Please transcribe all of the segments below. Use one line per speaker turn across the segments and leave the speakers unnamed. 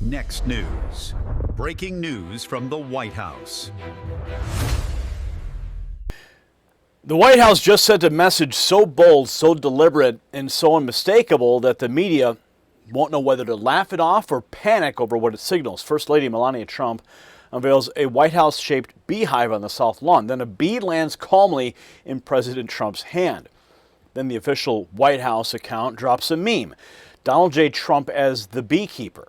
Next news. Breaking news from the White House.
The White House just sent a message so bold, so deliberate, and so unmistakable that the media won't know whether to laugh it off or panic over what it signals. First Lady Melania Trump unveils a White House-shaped beehive on the South Lawn. Then a bee lands calmly in President Trump's hand. Then the official White House account drops a meme. Donald J. Trump as the beekeeper.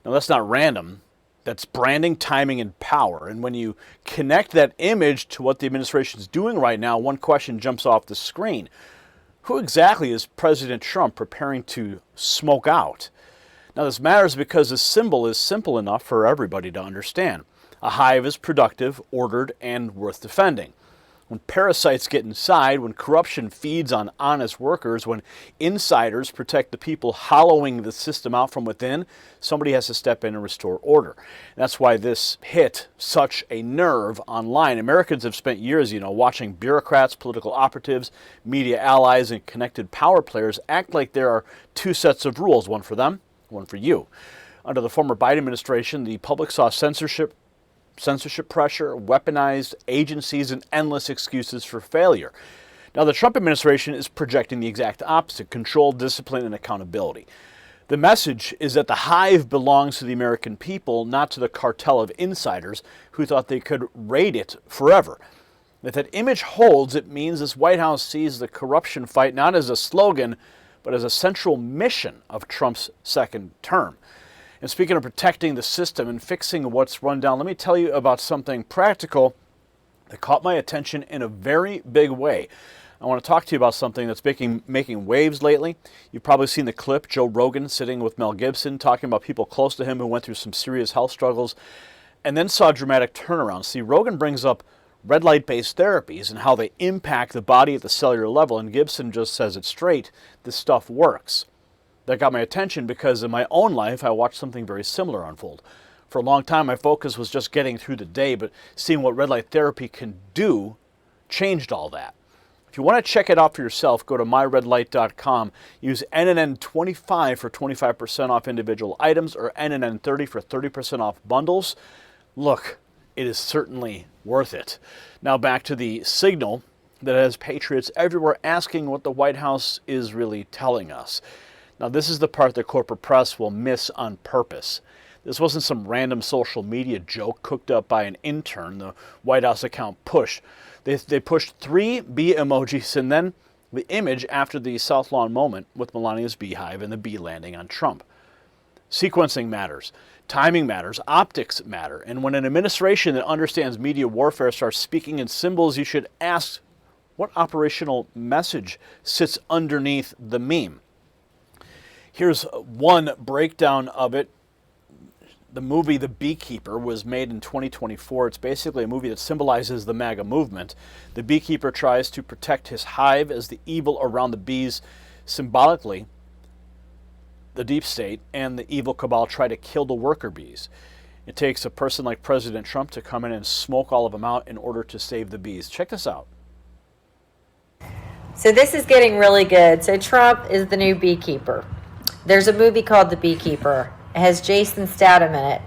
Now, that's not random. That's branding, timing, and power. And when you connect that image to what the administration is doing right now, one question jumps off the screen. Who exactly is President Trump preparing to smoke out? Now, this matters because the symbol is simple enough for everybody to understand. A hive is productive, ordered, and worth defending. When parasites get inside, when corruption feeds on honest workers, when insiders protect the people hollowing the system out from within, somebody has to step in and restore order. And that's why this hit such a nerve online. Americans have spent years, watching bureaucrats, political operatives, media allies, and connected power players act like there are two sets of rules, one for them, one for you. Under the former Biden administration, the public saw censorship pressure, weaponized agencies, and endless excuses for failure. Now, the Trump administration is projecting the exact opposite: control, discipline, and accountability. The message is that the hive belongs to the American people, not to the cartel of insiders who thought they could raid it forever. If that image holds, it means this White House sees the corruption fight not as a slogan, but as a central mission of Trump's second term. And speaking of protecting the system and fixing what's run down, let me tell you about something practical that caught my attention in a very big way. I want to talk to you about something that's making waves lately. You've probably seen the clip, Joe Rogan sitting with Mel Gibson, talking about people close to him who went through some serious health struggles, and then saw a dramatic turnaround. See, Rogan brings up red light-based therapies and how they impact the body at the cellular level, and Gibson just says it straight: this stuff works. That got my attention because in my own life, I watched something very similar unfold. For a long time, my focus was just getting through the day, but seeing what red light therapy can do changed all that. If you want to check it out for yourself, go to myredlight.com. Use NNN25 for 25% off individual items, or NNN30 for 30% off bundles. Look, it is certainly worth it. Now back to the signal that has patriots everywhere asking what the White House is really telling us. Now, this is the part that corporate press will miss on purpose. This wasn't some random social media joke cooked up by an intern the White House account pushed. They pushed 3 bee emojis and then the image after the South Lawn moment with Melania's beehive and the bee landing on Trump. Sequencing matters. Timing matters. Optics matter. And when an administration that understands media warfare starts speaking in symbols, you should ask what operational message sits underneath the meme. Here's one breakdown of it. The movie The Beekeeper was made in 2024. It's basically a movie that symbolizes the MAGA movement. The beekeeper tries to protect his hive as the evil around the bees, symbolically, the deep state and the evil cabal try to kill the worker bees. It takes a person like President Trump to come in and smoke all of them out in order to save the bees. Check this out.
So this is getting really good. So Trump is the new beekeeper. There's a movie called The Beekeeper. It has Jason Statham in it.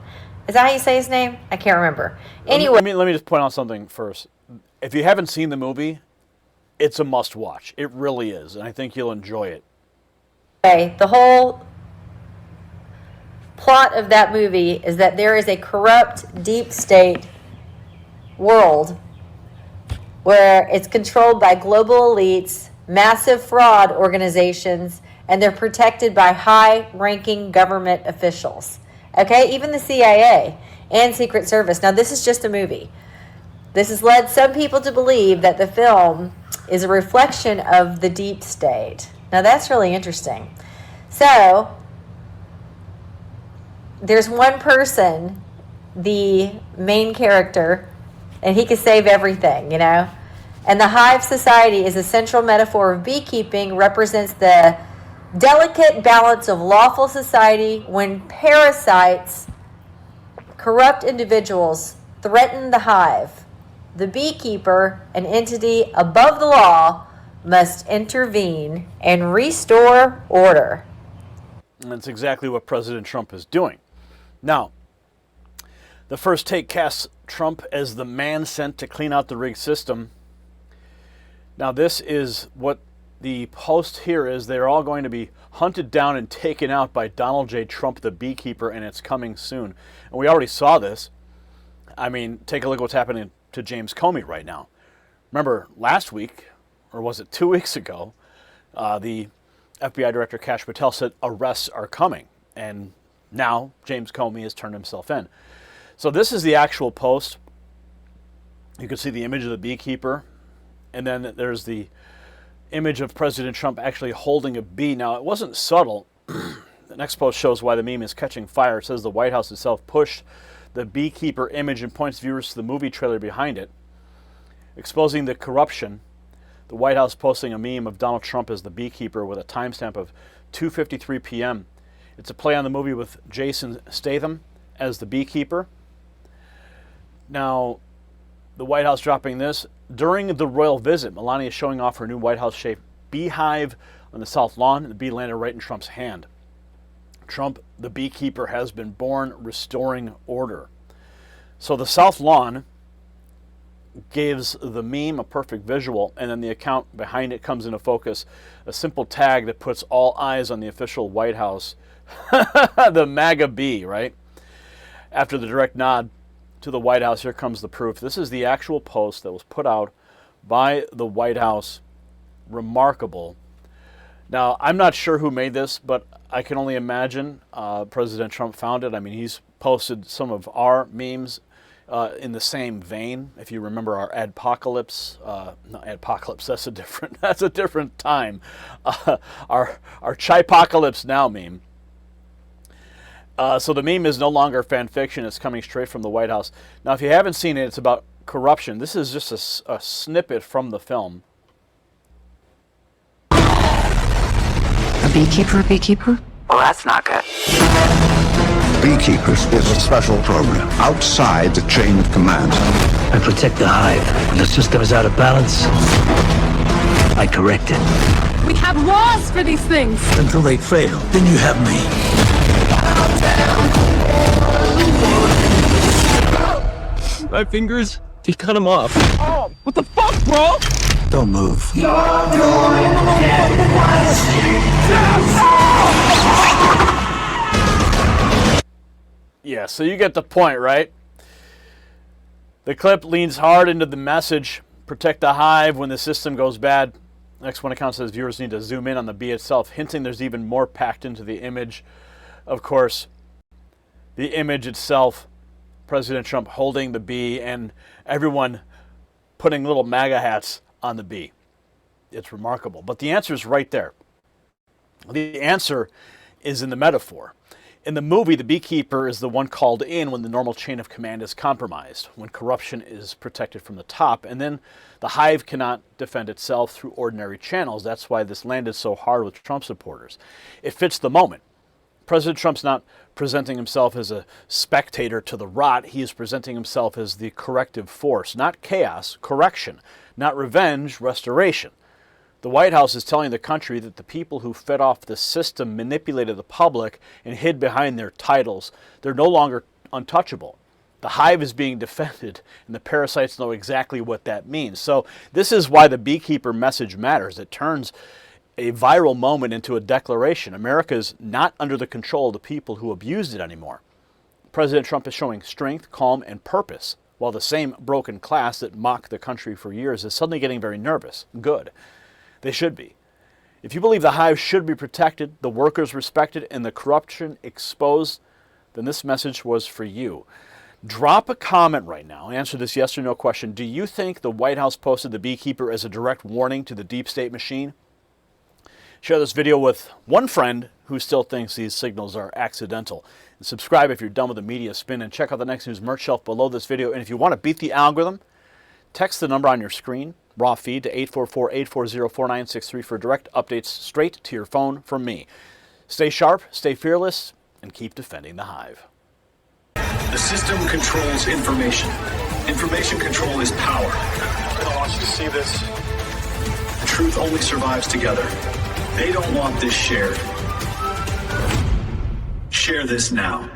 Is that how you say his name? I can't remember. Anyway.
Let me just point out something first. If you haven't seen the movie, it's a must-watch. It really is, and I think you'll enjoy it.
Okay, the whole plot of that movie is that there is a corrupt, deep state world where it's controlled by global elites, massive fraud organizations, and they're protected by high-ranking government officials. Okay, even the CIA and Secret Service. Now, this is just a movie. This has led some people to believe that the film is a reflection of the deep state. Now, that's really interesting. So, there's one person, the main character, and he can save everything, And the hive society is a central metaphor of beekeeping, represents the delicate balance of lawful society when parasites, corrupt individuals, threaten the hive. The beekeeper, an entity above the law, must intervene and restore order.
And that's exactly what President Trump is doing. Now, the first take casts Trump as the man sent to clean out the rigged system. Now, this is what the post here is. They're all going to be hunted down and taken out by Donald J. Trump, the beekeeper, and it's coming soon. And we already saw this. I mean, take a look at what's happening to James Comey right now. Remember last week, or was it 2 weeks ago, the FBI Director Kash Patel said arrests are coming. And now James Comey has turned himself in. So this is the actual post. You can see the image of the beekeeper. And then there's the image of President Trump actually holding a bee. Now, it wasn't subtle. The next post shows why the meme is catching fire. It says the White House itself pushed the beekeeper image and points viewers to the movie trailer behind it, exposing the corruption. The White House posting a meme of Donald Trump as the beekeeper with a timestamp of 2:53 p.m. It's a play on the movie with Jason Statham as the beekeeper. Now, the White House dropping this. During the royal visit, Melania is showing off her new White House-shaped beehive on the South Lawn, and the bee landed right in Trump's hand. Trump, the beekeeper, has been born, restoring order. So the South Lawn gives the meme a perfect visual, and then the account behind it comes into focus. A simple tag that puts all eyes on the official White House. The MAGA bee, right? After the direct nod to the White House, here comes the proof. This is the actual post that was put out by the White House. Remarkable. Now, I'm not sure who made this, but I can only imagine President Trump found it. I mean, he's posted some of our memes in the same vein. If you remember our adpocalypse, not adpocalypse, that's a different time. Our Chipocalypse Now meme. So the meme is no longer fan fiction. It's coming straight from the White House. Now, if you haven't seen it, it's about corruption. This is just a snippet from the film.
A beekeeper? Well, that's not good.
Beekeepers is a special program outside the chain of command.
I protect the hive. When the system is out of balance, I correct it.
We have laws for these things.
Until they fail, then you have me.
My fingers, he cut them off. Oh, what the fuck, bro?
Don't move.
Yeah, so you get the point, right? The clip leans hard into the message, protect the hive when the system goes bad. Next one account says viewers need to zoom in on the bee itself, hinting there's even more packed into the image. Of course, the image itself, President Trump holding the bee and everyone putting little MAGA hats on the bee. It's remarkable. But the answer is right there. The answer is in the metaphor. In the movie, the beekeeper is the one called in when the normal chain of command is compromised, when corruption is protected from the top, and then the hive cannot defend itself through ordinary channels. That's why this landed so hard with Trump supporters. It fits the moment. President Trump's not presenting himself as a spectator to the rot. He is presenting himself as the corrective force, not chaos, correction, not revenge, restoration. The White House is telling the country that the people who fed off the system manipulated the public and hid behind their titles. They're no longer untouchable. The hive is being defended, and the parasites know exactly what that means. So this is why the beekeeper message matters. It turns a viral moment into a declaration. America is not under the control of the people who abused it anymore. President Trump is showing strength, calm, and purpose, while the same broken class that mocked the country for years is suddenly getting very nervous. Good. They should be. If you believe the hive should be protected, the workers respected, and the corruption exposed, then this message was for you. Drop a comment right now. Answer this yes or no question. Do you think the White House posted the beekeeper as a direct warning to the deep state machine? Share this video with one friend who still thinks these signals are accidental. And subscribe if you're done with the media spin, and check out the Next News merch shelf below this video. And if you want to beat the algorithm, text the number on your screen, raw feed, to 844-840-4963 for direct updates straight to your phone from me. Stay sharp, stay fearless, and keep defending the hive.
The system controls information. Information control is power. I want you to see this. The truth only survives together. They don't want this shared. Share this now.